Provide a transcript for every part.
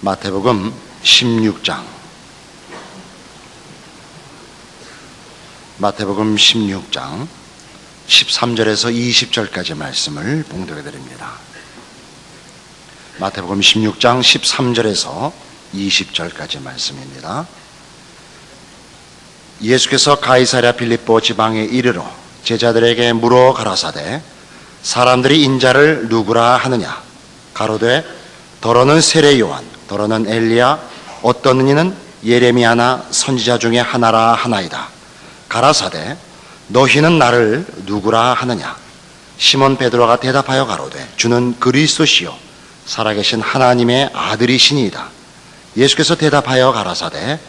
마태복음 16장 마태복음 16장 13절에서 20절까지 말씀을 봉독해 드립니다. 마태복음 16장 13절에서 20절까지 말씀입니다. 예수께서 가이사랴 빌립보 지방에 이르러 제자들에게 물어 가라사대 사람들이 인자를 누구라 하느냐? 가로되 더러는 세례 요한, 더러는 엘리야, 어떤 이는 예레미야나 선지자 중에 하나라 하나이다. 가라사대 너희는 나를 누구라 하느냐? 시몬 베드로가 대답하여 가로되 주는 그리스도시요 살아계신 하나님의 아들이시니이다. 예수께서 대답하여 가라사대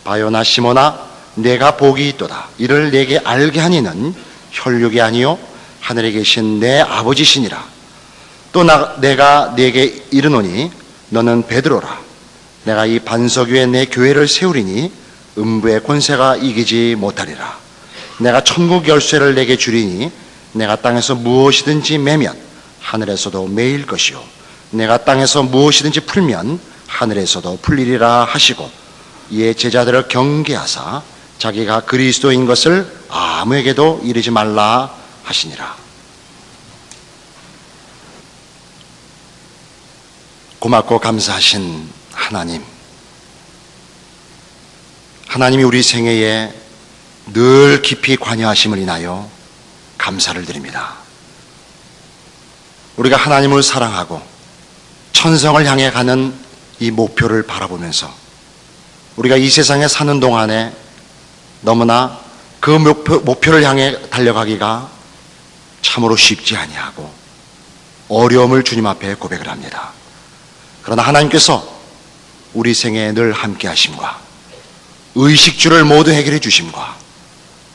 바요나 시몬아 내가 복이 있도다. 이를 내게 알게 하니는 혈육이 아니요 하늘에 계신 내 아버지시니라. 또 내가 네게 이르노니 너는 베드로라. 내가 이 반석 위에 내 교회를 세우리니 음부의 권세가 이기지 못하리라. 내가 천국 열쇠를 내게 주리니 내가 땅에서 무엇이든지 매면 하늘에서도 매일 것이요 내가 땅에서 무엇이든지 풀면 하늘에서도 풀리리라 하시고 이에 제자들을 경계하사 자기가 그리스도인 것을 아무에게도 이르지 말라 하시니라. 고맙고 감사하신 하나님, 하나님이 우리 생애에 늘 깊이 관여하심을 인하여 감사를 드립니다. 우리가 하나님을 사랑하고 천성을 향해 가는 이 목표를 바라보면서 우리가 이 세상에 사는 동안에 너무나 그 목표를 향해 달려가기가 참으로 쉽지 아니하고 어려움을 주님 앞에 고백을 합니다. 그러나 하나님께서 우리 생애에 늘 함께 하심과 의식주를 모두 해결해 주심과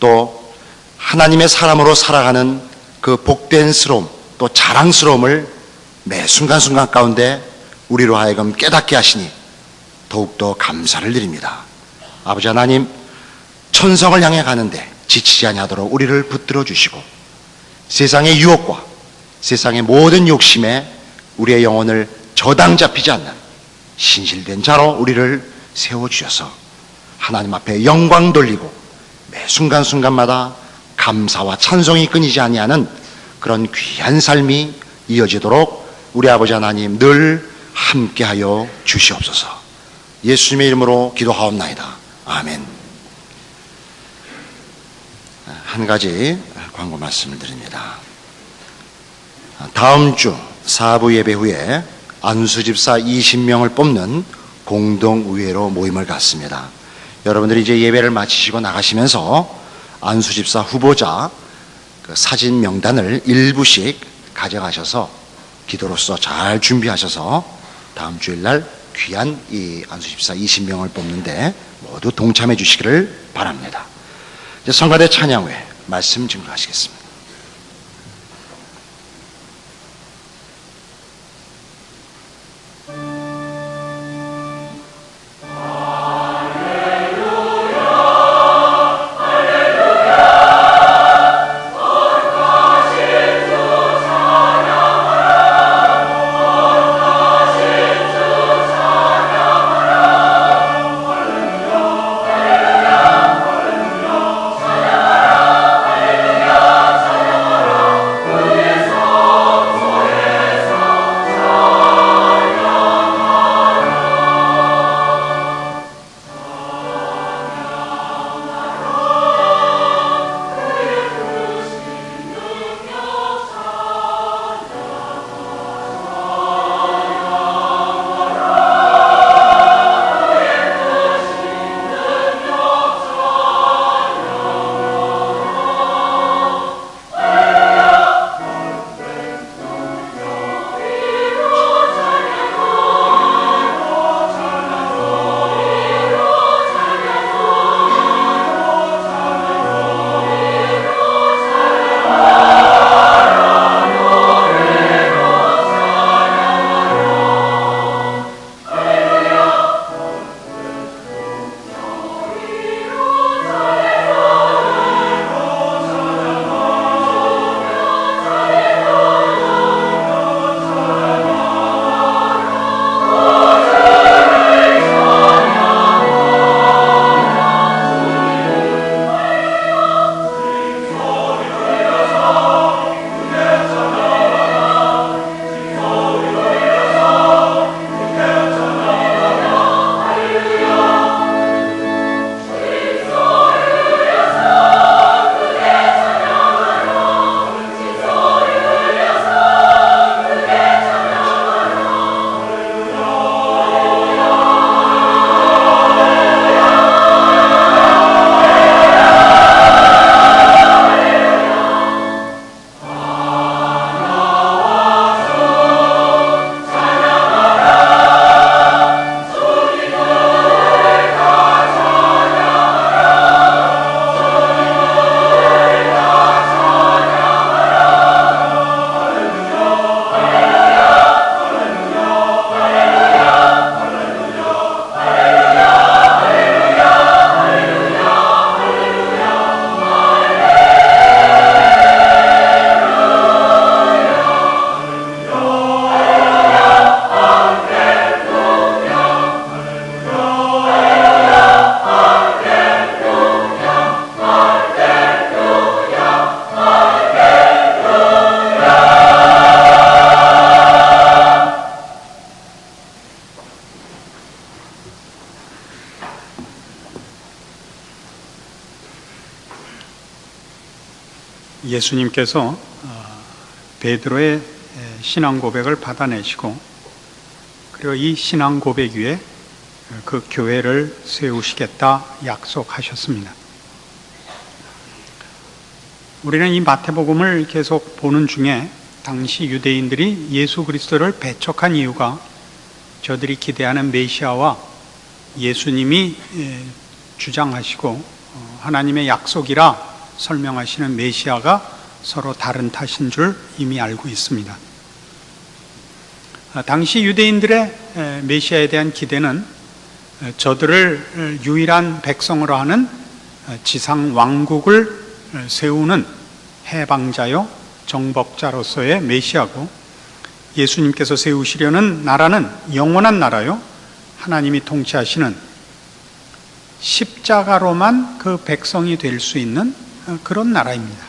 또 하나님의 사람으로 살아가는 그 복된스러움 또 자랑스러움을 매 순간순간 가운데 우리로 하여금 깨닫게 하시니 더욱더 감사를 드립니다. 아버지 하나님, 천성을 향해 가는데 지치지 아니하도록 우리를 붙들어 주시고 세상의 유혹과 세상의 모든 욕심에 우리의 영혼을 저당 잡히지 않는 신실된 자로 우리를 세워주셔서 하나님 앞에 영광 돌리고 매 순간순간마다 감사와 찬송이 끊이지 아니하는 그런 귀한 삶이 이어지도록 우리 아버지 하나님 늘 함께하여 주시옵소서. 예수님의 이름으로 기도하옵나이다. 아멘. 한 가지 광고 말씀을 드립니다. 다음 주 4부 예배 후에 안수집사 20명을 뽑는 공동의회로 모임을 갖습니다. 여러분들이 이제 예배를 마치시고 나가시면서 안수집사 후보자 그 사진 명단을 일부씩 가져가셔서 기도로서 잘 준비하셔서 다음 주일날 귀한 이 안수집사 20명을 뽑는데 모두 동참해 주시기를 바랍니다. 이제 성가대 찬양회 말씀 증거하시겠습니다. 할렐루야 예수님께서 베드로의 신앙 고백을 받아내시고 그리고 이 신앙 고백 위에 그 교회를 세우시겠다 약속하셨습니다. 우리는 이 마태복음을 계속 보는 중에 당시 유대인들이 예수 그리스도를 배척한 이유가 저들이 기대하는 메시아와 예수님이 주장하시고 하나님의 약속이라 설명하시는 메시아가 서로 다른 탓인 줄 이미 알고 있습니다. 당시 유대인들의 메시아에 대한 기대는 저들을 유일한 백성으로 하는 지상 왕국을 세우는 해방자요 정복자로서의 메시아고, 예수님께서 세우시려는 나라는 영원한 나라요 하나님이 통치하시는 십자가로만 그 백성이 될 수 있는 그런 나라입니다.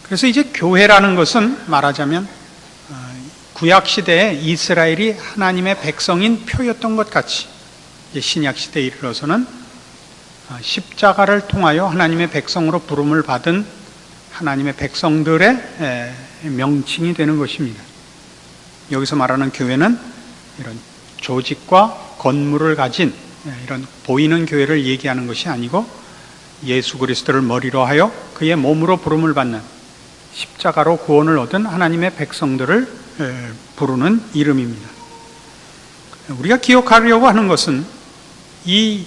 그래서 이제 교회라는 것은 말하자면 구약시대에 이스라엘이 하나님의 백성인 표였던 것 같이 이제 신약시대에 이르러서는 십자가를 통하여 하나님의 백성으로 부름을 받은 하나님의 백성들의 명칭이 되는 것입니다. 여기서 말하는 교회는 이런 조직과 건물을 가진 이런 보이는 교회를 얘기하는 것이 아니고 예수 그리스도를 머리로 하여 그의 몸으로 부름을 받는 십자가로 구원을 얻은 하나님의 백성들을 부르는 이름입니다. 우리가 기억하려고 하는 것은 이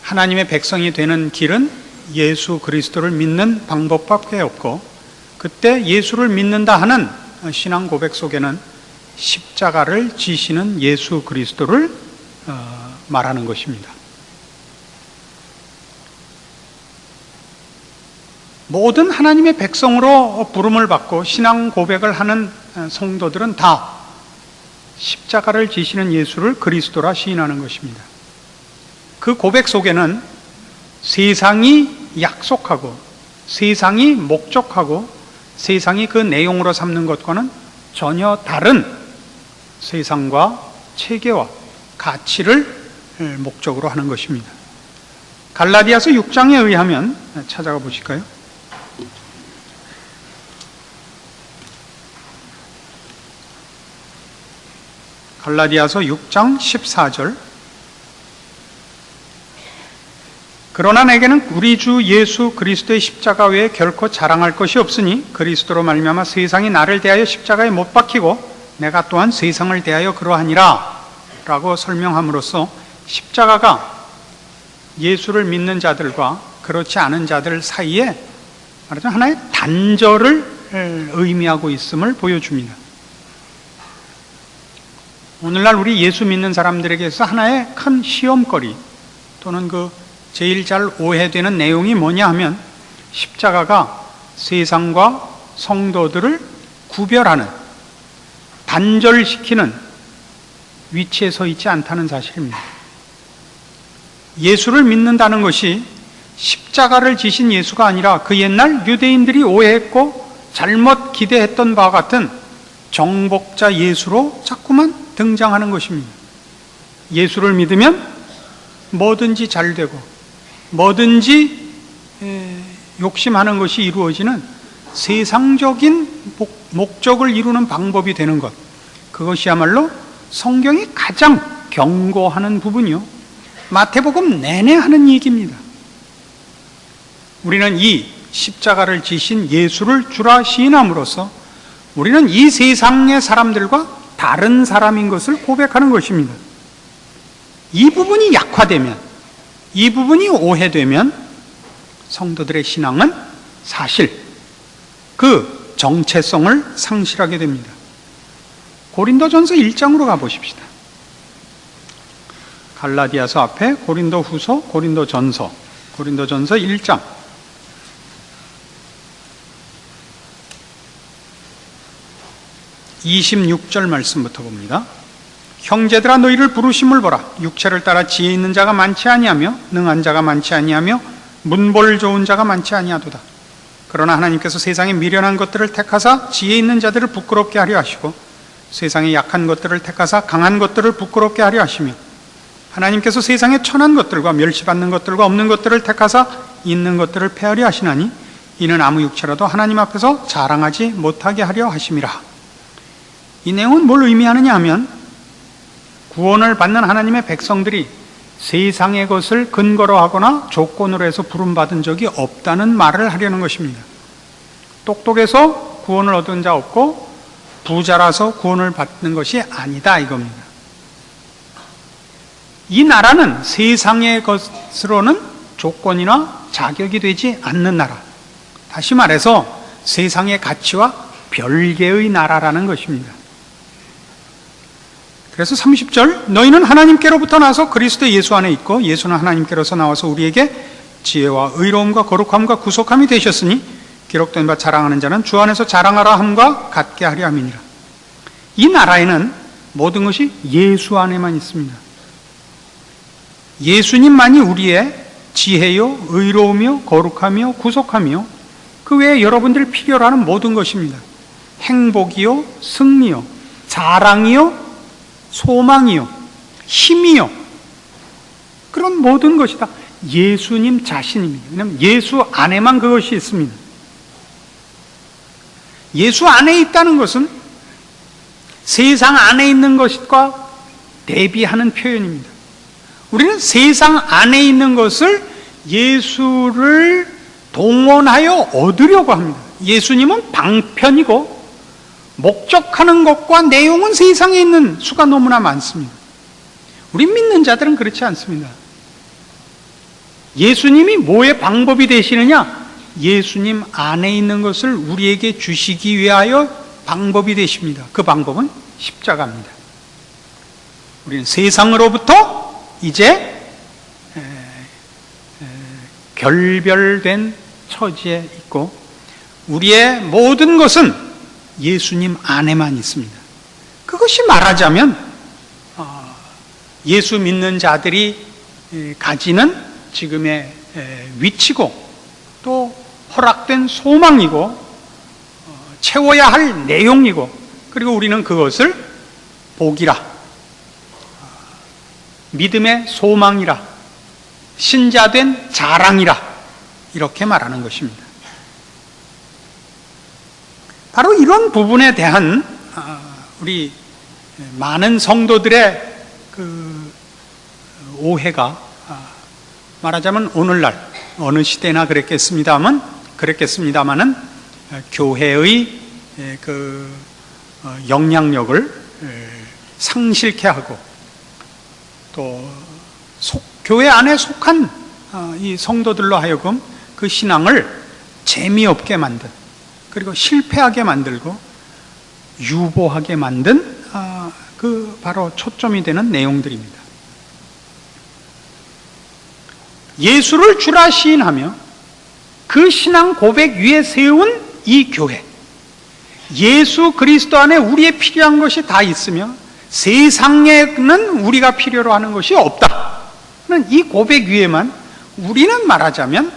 하나님의 백성이 되는 길은 예수 그리스도를 믿는 방법밖에 없고, 그때 예수를 믿는다 하는 신앙 고백 속에는 십자가를 지시는 예수 그리스도를 말하는 것입니다. 모든 하나님의 백성으로 부름을 받고 신앙 고백을 하는 성도들은 다 십자가를 지시는 예수를 그리스도라 시인하는 것입니다. 그 고백 속에는 세상이 약속하고 세상이 목적하고 세상이 그 내용으로 삼는 것과는 전혀 다른 세상과 체계와 가치를 목적으로 하는 것입니다. 갈라디아서 6장에 의하면 찾아가 보실까요? 갈라디아서 6장 14절. 그러나 내게는 우리 주 예수 그리스도의 십자가 외에 결코 자랑할 것이 없으니 그리스도로 말미암아 세상이 나를 대하여 십자가에 못 박히고 내가 또한 세상을 대하여 그러하니라 라고 설명함으로써 십자가가 예수를 믿는 자들과 그렇지 않은 자들 사이에 말하자면 하나의 단절을 의미하고 있음을 보여줍니다. 오늘날 우리 예수 믿는 사람들에게서 하나의 큰 시험거리 또는 제일 잘 오해되는 내용이 뭐냐 하면 십자가가 세상과 성도들을 구별하는, 단절시키는 위치에 서 있지 않다는 사실입니다. 예수를 믿는다는 것이 십자가를 지신 예수가 아니라 그 옛날 유대인들이 오해했고 잘못 기대했던 바와 같은 정복자 예수로 자꾸만 등장하는 것입니다. 예수를 믿으면 뭐든지 잘 되고 뭐든지 욕심하는 것이 이루어지는 세상적인 목적을 이루는 방법이 되는 것, 그것이야말로 성경이 가장 경고하는 부분이요 마태복음 내내 하는 얘기입니다. 우리는 이 십자가를 지신 예수를 주라 시인함으로써 우리는 이 세상의 사람들과 다른 사람인 것을 고백하는 것입니다. 이 부분이 약화되면, 이 부분이 오해되면 성도들의 신앙은 사실 그 정체성을 상실하게 됩니다. 고린도전서 1장으로 가보십시다. 갈라디아서 앞에 고린도후서, 고린도전서 1장. 26절 말씀부터 봅니다. 형제들아 너희를 부르심을 보라. 육체를 따라 지혜 있는 자가 많지 아니하며 능한 자가 많지 아니하며 문벌 좋은 자가 많지 아니하도다. 그러나 하나님께서 세상에 미련한 것들을 택하사 지혜 있는 자들을 부끄럽게 하려 하시고 세상에 약한 것들을 택하사 강한 것들을 부끄럽게 하려 하시며 하나님께서 세상에 천한 것들과 멸시받는 것들과 없는 것들을 택하사 있는 것들을 폐하려 하시나니 이는 아무 육체라도 하나님 앞에서 자랑하지 못하게 하려 하심이라. 이 내용은 뭘 의미하느냐 하면 구원을 받는 하나님의 백성들이 세상의 것을 근거로 하거나 조건으로 해서 부름받은 적이 없다는 말을 하려는 것입니다. 똑똑해서 구원을 얻은 자 없고 부자라서 구원을 받는 것이 아니다 이겁니다. 이 나라는 세상의 것으로는 조건이나 자격이 되지 않는 나라, 다시 말해서 세상의 가치와 별개의 나라라는 것입니다. 그래서 30절, 너희는 하나님께로부터 나서 그리스도 예수 안에 있고 예수는 하나님께로서 나와서 우리에게 지혜와 의로움과 거룩함과 구속함이 되셨으니 기록된 바 자랑하는 자는 주 안에서 자랑하라 함과 같게 하려 함이니라. 이 나라에는 모든 것이 예수 안에만 있습니다. 예수님만이 우리의 지혜요, 의로우며 거룩하며 구속하며 그 외에 여러분들이 필요로 하는 모든 것입니다. 행복이요, 승리요, 자랑이요, 소망이요, 힘이요, 그런 모든 것이 다 예수님 자신입니다. 왜냐하면 예수 안에만 그것이 있습니다. 예수 안에 있다는 것은 세상 안에 있는 것과 대비하는 표현입니다. 우리는 세상 안에 있는 것을 예수를 동원하여 얻으려고 합니다. 예수님은 방편이고 목적하는 것과 내용은 세상에 있는 수가 너무나 많습니다. 우리 믿는 자들은 그렇지 않습니다. 예수님이 뭐의 방법이 되시느냐? 예수님 안에 있는 것을 우리에게 주시기 위하여 방법이 되십니다. 그 방법은 십자가입니다. 우리는 세상으로부터 이제 결별된 처지에 있고 우리의 모든 것은 예수님 안에만 있습니다. 그것이 말하자면 예수 믿는 자들이 가지는 지금의 위치고 또 허락된 소망이고 채워야 할 내용이고 그리고 우리는 그것을 복이라, 믿음의 소망이라, 신자된 자랑이라 이렇게 말하는 것입니다. 바로 이런 부분에 대한 우리 많은 성도들의 그 오해가 말하자면 오늘날 어느 시대나 그랬겠습니다만은 교회의 그 영향력을 상실케 하고 또 교회 안에 속한 이 성도들로 하여금 그 신앙을 재미없게 만든, 그리고 실패하게 만들고 유보하게 만든 그 바로 초점이 되는 내용들입니다. 예수를 주라 시인하며 그 신앙 고백 위에 세운 이 교회, 예수 그리스도 안에 우리의 필요한 것이 다 있으며 세상에는 우리가 필요로 하는 것이 없다는 이 고백 위에만 우리는 말하자면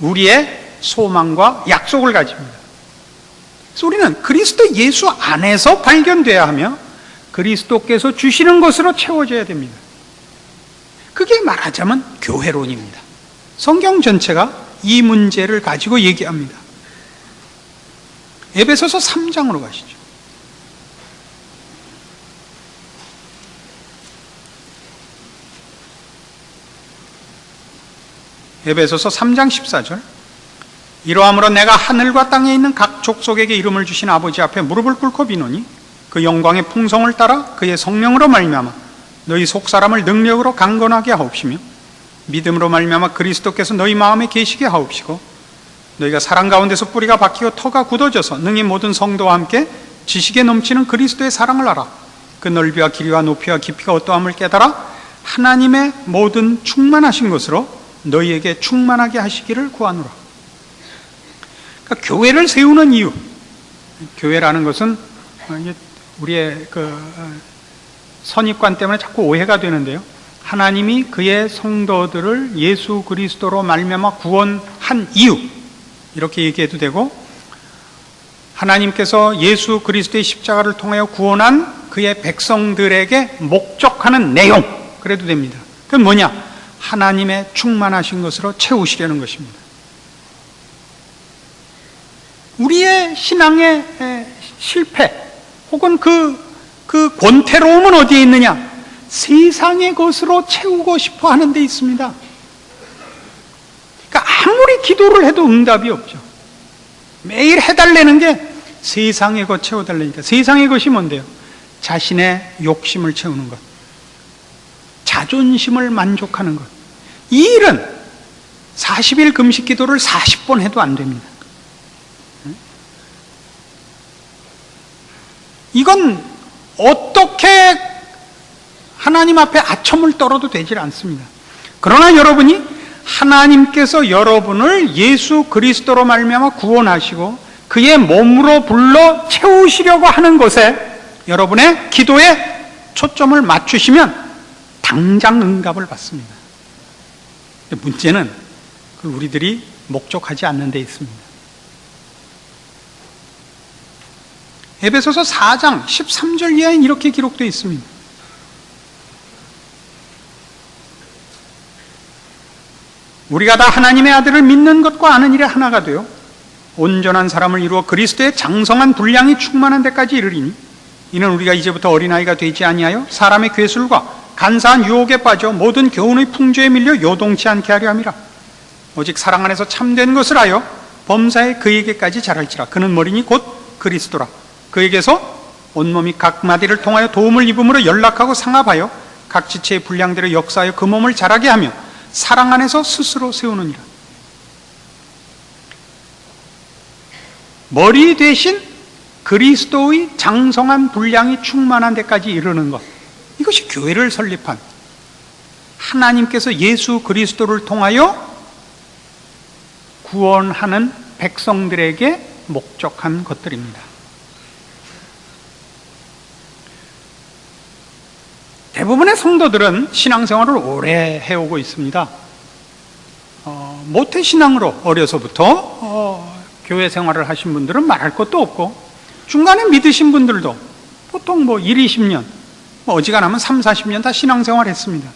우리의 소망과 약속을 가집니다. 그래서 우리는 그리스도 예수 안에서 발견돼야 하며 그리스도께서 주시는 것으로 채워져야 됩니다. 그게 말하자면 교회론입니다. 성경 전체가 이 문제를 가지고 얘기합니다. 에베소서 3장으로 가시죠. 에베소서 3장 14절, 이러함으로 내가 하늘과 땅에 있는 각 족속에게 이름을 주신 아버지 앞에 무릎을 꿇고 비노니 그 영광의 풍성을 따라 그의 성령으로 말미암아 너희 속사람을 능력으로 강건하게 하옵시며 믿음으로 말미암아 그리스도께서 너희 마음에 계시게 하옵시고 너희가 사랑 가운데서 뿌리가 박히고 터가 굳어져서 능히 모든 성도와 함께 지식에 넘치는 그리스도의 사랑을 알아 그 넓이와 길이와 높이와 깊이가 어떠함을 깨달아 하나님의 모든 충만하신 것으로 너희에게 충만하게 하시기를 구하노라. 그러니까 교회를 세우는 이유, 교회라는 것은 우리의 그 선입관 때문에 자꾸 오해가 되는데요, 하나님이 그의 성도들을 예수 그리스도로 말미암아 구원한 이유, 이렇게 얘기해도 되고, 하나님께서 예수 그리스도의 십자가를 통하여 구원한 그의 백성들에게 목적하는 내용, 그래도 됩니다. 그건 뭐냐? 하나님의 충만하신 것으로 채우시려는 것입니다. 우리의 신앙의 실패 혹은 그 권태로움은 어디에 있느냐? 세상의 것으로 채우고 싶어 하는 데 있습니다. 그러니까 아무리 기도를 해도 응답이 없죠. 매일 해달라는 게 세상의 것 채워달라니까. 세상의 것이 뭔데요? 자신의 욕심을 채우는 것, 자존심을 만족하는 것. 이 일은 40일 금식 기도를 40번 해도 안 됩니다. 이건 어떻게 하나님 앞에 아첨을 떨어도 되질 않습니다. 그러나 여러분이 하나님께서 여러분을 예수 그리스도로 말미암아 구원하시고 그의 몸으로 불러 채우시려고 하는 것에 여러분의 기도에 초점을 맞추시면 당장 응답을 받습니다. 문제는 우리들이 목적하지 않는 데 있습니다. 에베소서 4장 13절 이하엔 이렇게 기록되어 있습니다. 우리가 다 하나님의 아들을 믿는 것과 아는 일에 하나가 되어 온전한 사람을 이루어 그리스도의 장성한 분량이 충만한 데까지 이르리니 이는 우리가 이제부터 어린아이가 되지 아니하여 사람의 괴술과 간사한 유혹에 빠져 모든 교훈의 풍조에 밀려 요동치 않게 하려 함이라. 오직 사랑 안에서 참된 것을 하여 범사에 그에게까지 자랄지라. 그는 머리니 곧 그리스도라. 그에게서 온몸이 각 마디를 통하여 도움을 입음으로 연락하고 상합하여 각 지체의 분량대로 역사하여 그 몸을 자라게 하며 사랑 안에서 스스로 세우느니라. 머리 대신 그리스도의 장성한 분량이 충만한 데까지 이르는 것, 이것이 교회를 설립한 하나님께서 예수 그리스도를 통하여 구원하는 백성들에게 목적한 것들입니다. 대부분의 성도들은 신앙생활을 오래 해오고 있습니다. 모태신앙으로 어려서부터 교회 생활을 하신 분들은 말할 것도 없고, 중간에 믿으신 분들도 보통 1, 20년, 어지간하면 3, 40년 다 신앙생활 했습니다.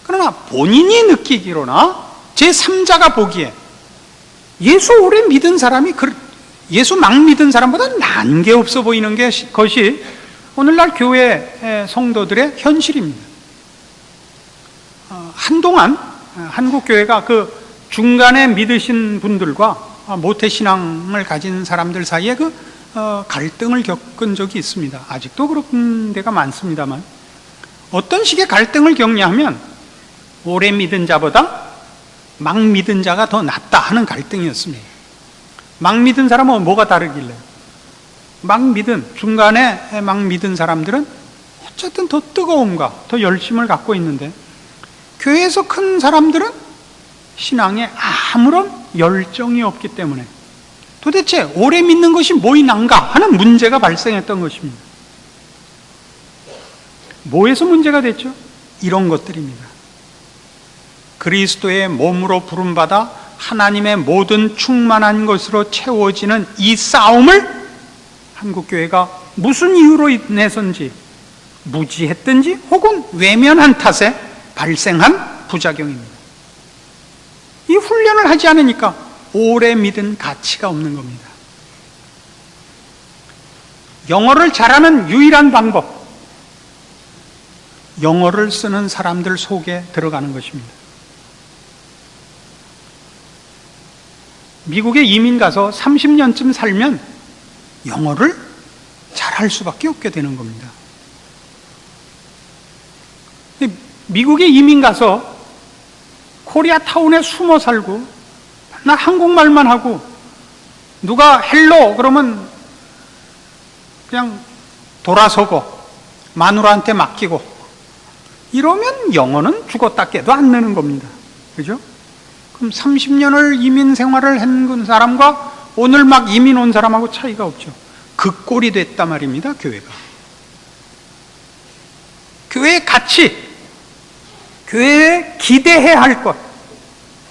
그러나 본인이 느끼기로나 제3자가 보기에 예수 오래 믿은 사람이 예수 막 믿은 사람보다 난게없어 보이는 것이 오늘날 교회 성도들의 현실입니다. 한동안 한국교회가 그 중간에 믿으신 분들과 모태신앙을 가진 사람들 사이에 갈등을 겪은 적이 있습니다. 아직도 그런 데가 많습니다만, 어떤 식의 갈등을 겪냐면 오래 믿은 자보다 막 믿은 자가 더 낫다 하는 갈등이었습니다. 막 믿은 사람은 뭐가 다르길래? 중간에 막 믿은 사람들은 어쨌든 더 뜨거움과 더 열심을 갖고 있는데, 교회에서 큰 사람들은 신앙에 아무런 열정이 없기 때문에 도대체 오래 믿는 것이 뭐이난가 하는 문제가 발생했던 것입니다. 뭐에서 문제가 됐죠? 이런 것들입니다. 그리스도의 몸으로 부름받아 하나님의 모든 충만한 것으로 채워지는 이 싸움을 한국교회가 무슨 이유로 인해서인지 무지했든지 혹은 외면한 탓에 발생한 부작용입니다. 이 훈련을 하지 않으니까 오래 믿은 가치가 없는 겁니다. 영어를 잘하는 유일한 방법, 영어를 쓰는 사람들 속에 들어가는 것입니다. 미국에 이민 가서 30년쯤 살면 영어를 잘할 수밖에 없게 되는 겁니다. 미국에 이민 가서 코리아타운에 숨어 살고 나 한국말만 하고 누가 헬로 그러면 그냥 돌아서고 마누라한테 맡기고 이러면 영어는 죽었다 깨도 안 되는 겁니다. 그죠? 그럼 30년을 이민 생활을 한 사람과 오늘 막 이민 온 사람하고 차이가 없죠. 그 꼴이 됐단 말입니다, 교회가. 교회의 가치, 교회에 기대해야 할 것,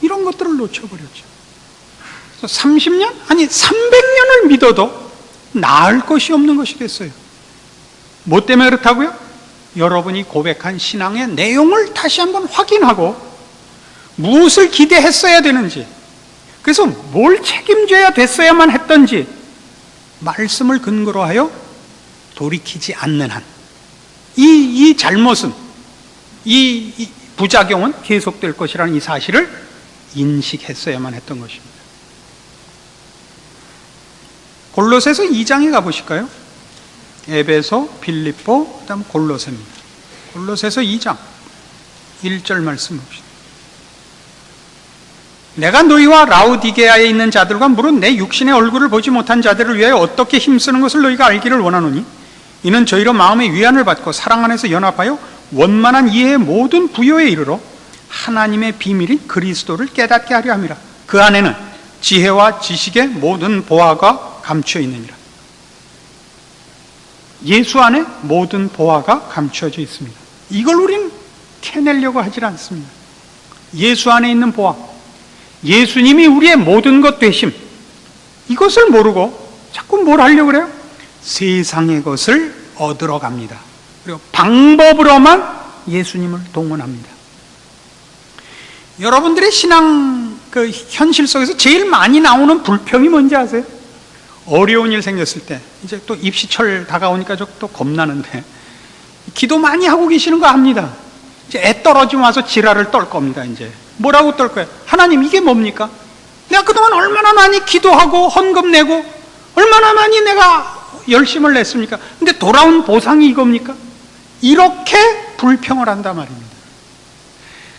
이런 것들을 놓쳐버렸죠. 30년? 아니 300년을 믿어도 나을 것이 없는 것이 됐어요. 뭐 때문에 그렇다고요? 여러분이 고백한 신앙의 내용을 다시 한번 확인하고 무엇을 기대했어야 되는지, 그래서 뭘 책임져야 됐어야만 했던지 말씀을 근거로 하여 돌이키지 않는 한 이 잘못은, 이 부작용은 계속될 것이라는 이 사실을 인식했어야만 했던 것입니다. 골로새서 2장에 가보실까요? 에베소, 빌립보, 그 다음 골로새입니다. 골로새서 2장 1절 말씀 봅시다. 내가 너희와 라우디게아에 있는 자들과 물은 내 육신의 얼굴을 보지 못한 자들을 위하여 어떻게 힘쓰는 것을 너희가 알기를 원하노니, 이는 저희로 마음의 위안을 받고 사랑 안에서 연합하여 원만한 이해의 모든 부요에 이르러 하나님의 비밀인 그리스도를 깨닫게 하려 함이라. 그 안에는 지혜와 지식의 모든 보화가 감추어 있느니라. 예수 안에 모든 보화가 감추어져 있습니다. 이걸 우리는 캐내려고 하질 않습니다. 예수 안에 있는 보화, 예수님이 우리의 모든 것 되심, 이것을 모르고 자꾸 뭘 하려고 그래요? 세상의 것을 얻으러 갑니다. 그리고 방법으로만 예수님을 동원합니다. 여러분들의 신앙 현실 속에서 제일 많이 나오는 불평이 뭔지 아세요? 어려운 일 생겼을 때, 이제 또 입시철 다가오니까 또 겁나는데, 기도 많이 하고 계시는 거 압니다. 이제 애 떨어지면 와서 지랄을 떨 겁니다. 이제 뭐라고 떨 거예요? 하나님, 이게 뭡니까? 내가 그동안 얼마나 많이 기도하고 헌금 내고 얼마나 많이 내가 열심을 냈습니까? 근데 돌아온 보상이 이겁니까? 이렇게 불평을 한단 말입니다.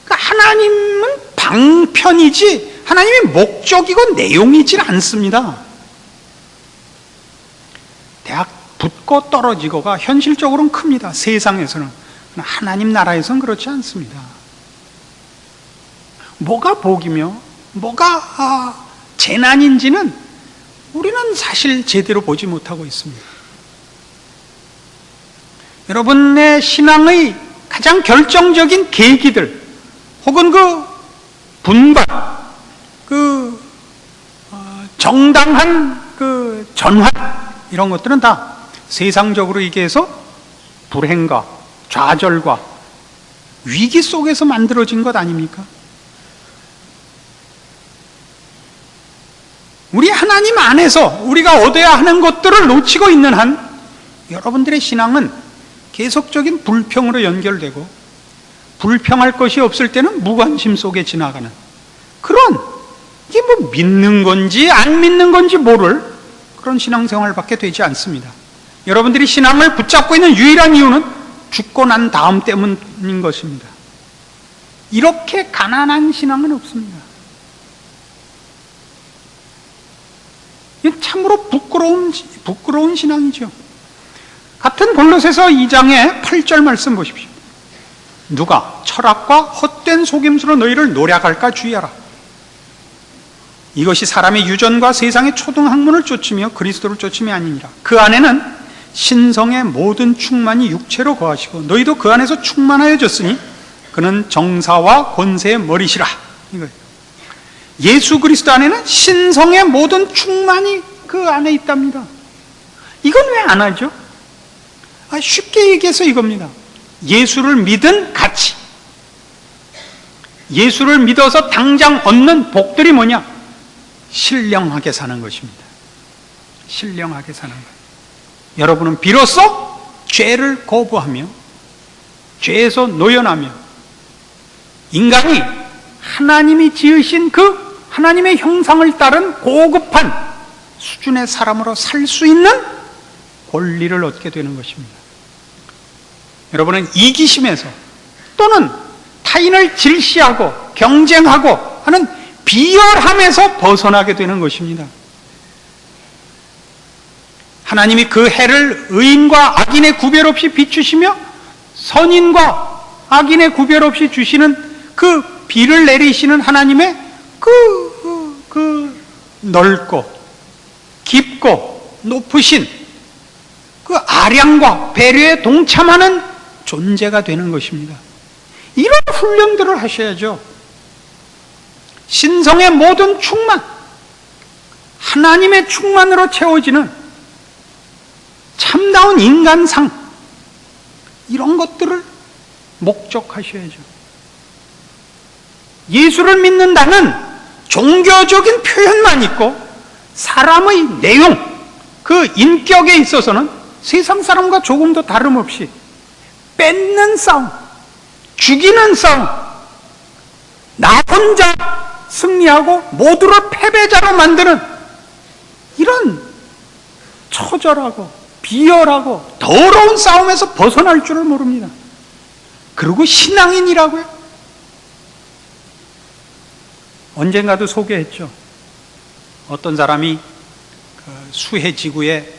그러니까 하나님은 방편이지 하나님의 목적이고 내용이질 않습니다. 대학 붙고 떨어지고가 현실적으로는 큽니다. 세상에서는. 하나님 나라에서는 그렇지 않습니다. 뭐가 복이며 뭐가 재난인지는 우리는 사실 제대로 보지 못하고 있습니다. 여러분의 신앙의 가장 결정적인 계기들, 혹은 그 분발, 정당한 그 전환, 이런 것들은 다 세상적으로 얘기해서 불행과 좌절과 위기 속에서 만들어진 것 아닙니까? 우리 하나님 안에서 우리가 얻어야 하는 것들을 놓치고 있는 한 여러분들의 신앙은 계속적인 불평으로 연결되고, 불평할 것이 없을 때는 무관심 속에 지나가는 그런, 이게 뭐 믿는 건지 안 믿는 건지 모를 그런 신앙생활밖에 되지 않습니다. 여러분들이 신앙을 붙잡고 있는 유일한 이유는 죽고 난 다음 때문인 것입니다. 이렇게 가난한 신앙은 없습니다. 이건 참으로 부끄러운 신앙이죠. 같은 골로새서 2장의 8절 말씀 보십시오. 누가 철학과 헛된 속임수로 너희를 노략할까 주의하라. 이것이 사람의 유전과 세상의 초등학문을 쫓으며 그리스도를 쫓음이 아니니라. 그 안에는 신성의 모든 충만이 육체로 거하시고 너희도 그 안에서 충만하여졌으니 그는 정사와 권세의 머리시라. 이거예요. 예수 그리스도 안에는 신성의 모든 충만이 그 안에 있답니다. 이건 왜 안 하죠? 쉽게 얘기해서 이겁니다. 예수를 믿은 가치, 예수를 믿어서 당장 얻는 복들이 뭐냐? 신령하게 사는 것입니다. 신령하게 사는 것. 여러분은 비로소 죄를 거부하며 죄에서 노연하며 인간이 하나님이 지으신 그 하나님의 형상을 따른 고급한 수준의 사람으로 살 수 있는 권리를 얻게 되는 것입니다. 여러분은 이기심에서 또는 타인을 질시하고 경쟁하고 하는 비열함에서 벗어나게 되는 것입니다. 하나님이 그 해를 의인과 악인의 구별 없이 비추시며 선인과 악인의 구별 없이 주시는 그 비를 내리시는 하나님의 그 넓고 깊고 높으신 그 아량과 배려에 동참하는 존재가 되는 것입니다. 이런 훈련들을 하셔야죠. 신성의 모든 충만, 하나님의 충만으로 채워지는 참다운 인간상, 이런 것들을 목적하셔야죠. 예수를 믿는다는 종교적인 표현만 있고 사람의 내용, 그 인격에 있어서는 세상 사람과 조금도 다름없이 뺏는 싸움, 죽이는 싸움, 나 혼자 승리하고 모두를 패배자로 만드는 이런 처절하고 비열하고 더러운 싸움에서 벗어날 줄을 모릅니다. 그리고 신앙인이라고요? 언젠가도 소개했죠. 어떤 사람이 수해지구에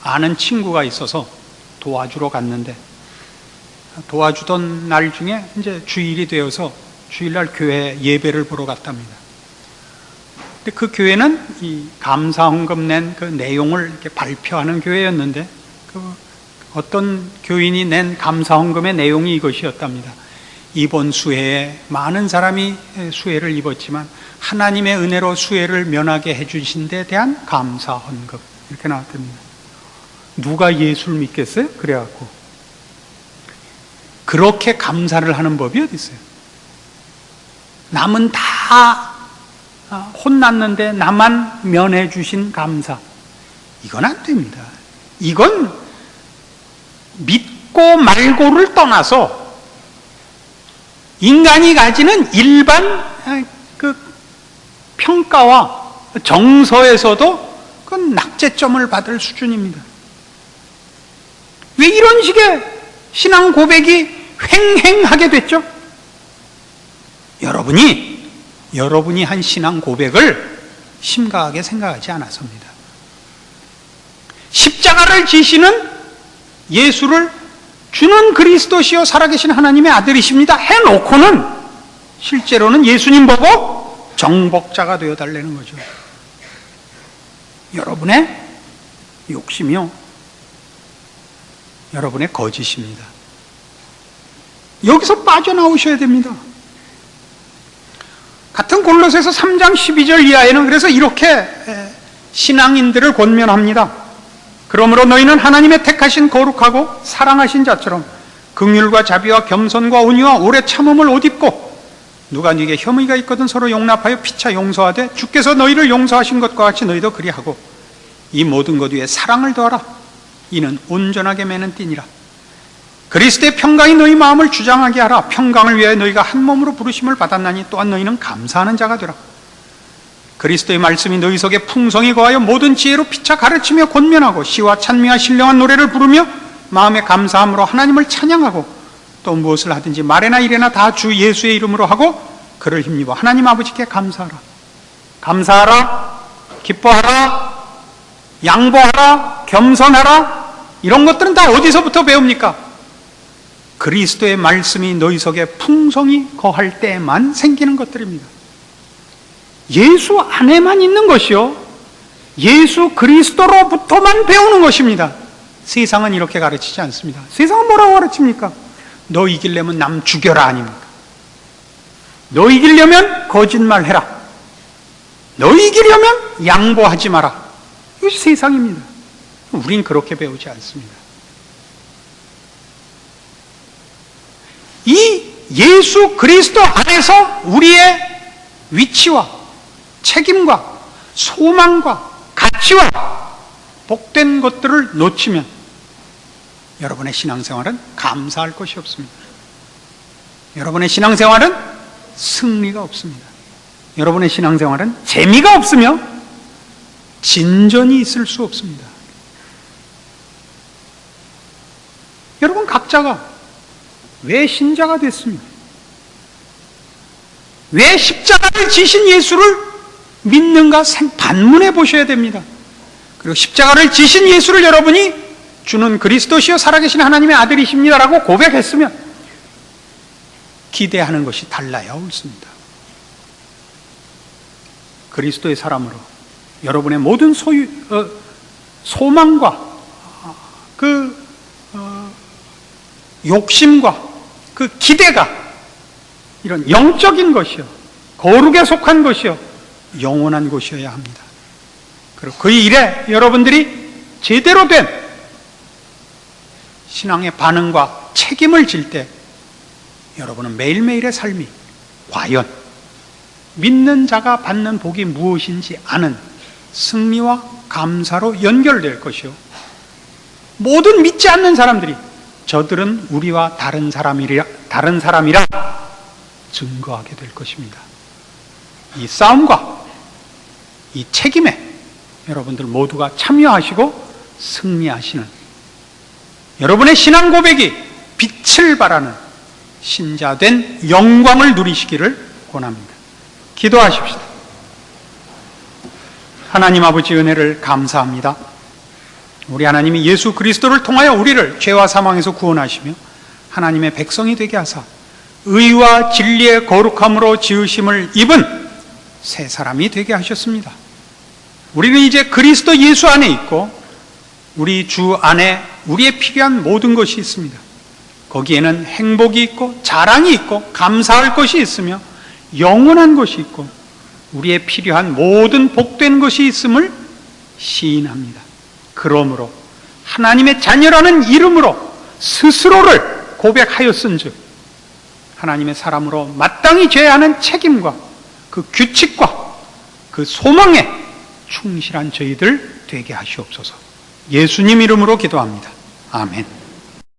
아는 친구가 있어서 도와주러 갔는데, 도와주던 날 중에 이제 주일이 되어서 주일날 교회 예배를 보러 갔답니다. 근데 그 교회는 이 감사헌금 낸 그 내용을 이렇게 발표하는 교회였는데, 어떤 교인이 낸 감사헌금의 내용이 이것이었답니다. 이번 수해에 많은 사람이 수해를 입었지만 하나님의 은혜로 수해를 면하게 해주신 데 대한 감사헌금, 이렇게 나왔답니다. 누가 예수를 믿겠어요? 그래갖고 그렇게 감사를 하는 법이 어디 있어요? 남은 다 혼났는데 나만 면해 주신 감사, 이건 안 됩니다. 이건 믿고 말고를 떠나서 인간이 가지는 일반 그 평가와 정서에서도 그 낙제점을 받을 수준입니다. 왜 이런 식의 신앙 고백이 횡행하게 됐죠? 여러분이 한 신앙 고백을 심각하게 생각하지 않았습니다. 십자가를 지시는 예수를 주는 그리스도시요 살아계신 하나님의 아들이십니다 해놓고는 실제로는 예수님 보고 정복자가 되어달라는 거죠. 여러분의 욕심이요, 여러분의 거짓입니다. 여기서 빠져나오셔야 됩니다. 같은 골로새서 3장 12절 이하에는 그래서 이렇게 신앙인들을 권면합니다. 그러므로 너희는 하나님의 택하신 거룩하고 사랑하신 자처럼 긍휼과 자비와 겸손과 온유와 오래 참음을 옷 입고, 누가 네게 혐의가 있거든 서로 용납하여 피차 용서하되 주께서 너희를 용서하신 것과 같이 너희도 그리하고, 이 모든 것 위에 사랑을 더하라. 이는 온전하게 매는 띠니라. 그리스도의 평강이 너희 마음을 주장하게 하라. 평강을 위하여 너희가 한 몸으로 부르심을 받았나니 또한 너희는 감사하는 자가 되라. 그리스도의 말씀이 너희 속에 풍성히 거하여 모든 지혜로 피차 가르치며 권면하고 시와 찬미와 신령한 노래를 부르며 마음에 감사함으로 하나님을 찬양하고, 또 무엇을 하든지 말에나 이래나 다 주 예수의 이름으로 하고 그를 힘입어 하나님 아버지께 감사하라. 감사하라, 기뻐하라, 양보하라, 겸손하라. 이런 것들은 다 어디서부터 배웁니까? 그리스도의 말씀이 너희 속에 풍성히 거할 때만 생기는 것들입니다. 예수 안에만 있는 것이요, 예수 그리스도로부터만 배우는 것입니다. 세상은 이렇게 가르치지 않습니다. 세상은 뭐라고 가르칩니까? 너 이기려면 남 죽여라 아닙니까? 너 이기려면 거짓말해라. 너 이기려면 양보하지 마라. 이것이 세상입니다. 우린 그렇게 배우지 않습니다. 이 예수 그리스도 안에서 우리의 위치와 책임과 소망과 가치와 복된 것들을 놓치면 여러분의 신앙생활은 감사할 것이 없습니다. 여러분의 신앙생활은 승리가 없습니다. 여러분의 신앙생활은 재미가 없으며 진전이 있을 수 없습니다. 여러분 각자가 왜 신자가 됐습니까? 왜 십자가를 지신 예수를 믿는가 반문해 보셔야 됩니다. 그리고 십자가를 지신 예수를 여러분이 주는 그리스도시요 살아계신 하나님의 아들이십니다라고 고백했으면 기대하는 것이 달라야 옳습니다. 그리스도의 사람으로 여러분의 모든 소망과 욕심과 그 기대가 이런 영적인 것이요, 거룩에 속한 것이요, 영원한 것이어야 합니다. 그리고 그 일에 여러분들이 제대로 된 신앙의 반응과 책임을 질 때 여러분은 매일매일의 삶이 과연 믿는 자가 받는 복이 무엇인지 아는 승리와 감사로 연결될 것이요, 모든 믿지 않는 사람들이 저들은 우리와 다른 사람이라 증거하게 될 것입니다. 이 싸움과 이 책임에 여러분들 모두가 참여하시고 승리하시는, 여러분의 신앙 고백이 빛을 발하는 신자된 영광을 누리시기를 권합니다. 기도하십시다. 하나님 아버지, 은혜를 감사합니다. 우리 하나님이 예수 그리스도를 통하여 우리를 죄와 사망에서 구원하시며 하나님의 백성이 되게 하사 의와 진리의 거룩함으로 지으심을 입은 새 사람이 되게 하셨습니다. 우리는 이제 그리스도 예수 안에 있고 우리 주 안에 우리의 필요한 모든 것이 있습니다. 거기에는 행복이 있고 자랑이 있고 감사할 것이 있으며 영원한 것이 있고 우리의 필요한 모든 복된 것이 있음을 시인합니다. 그러므로 하나님의 자녀라는 이름으로 스스로를 고백하였은즉 하나님의 사람으로 마땅히 져야 하는 책임과 그 규칙과 그 소망에 충실한 저희들 되게 하시옵소서. 예수님 이름으로 기도합니다. 아멘.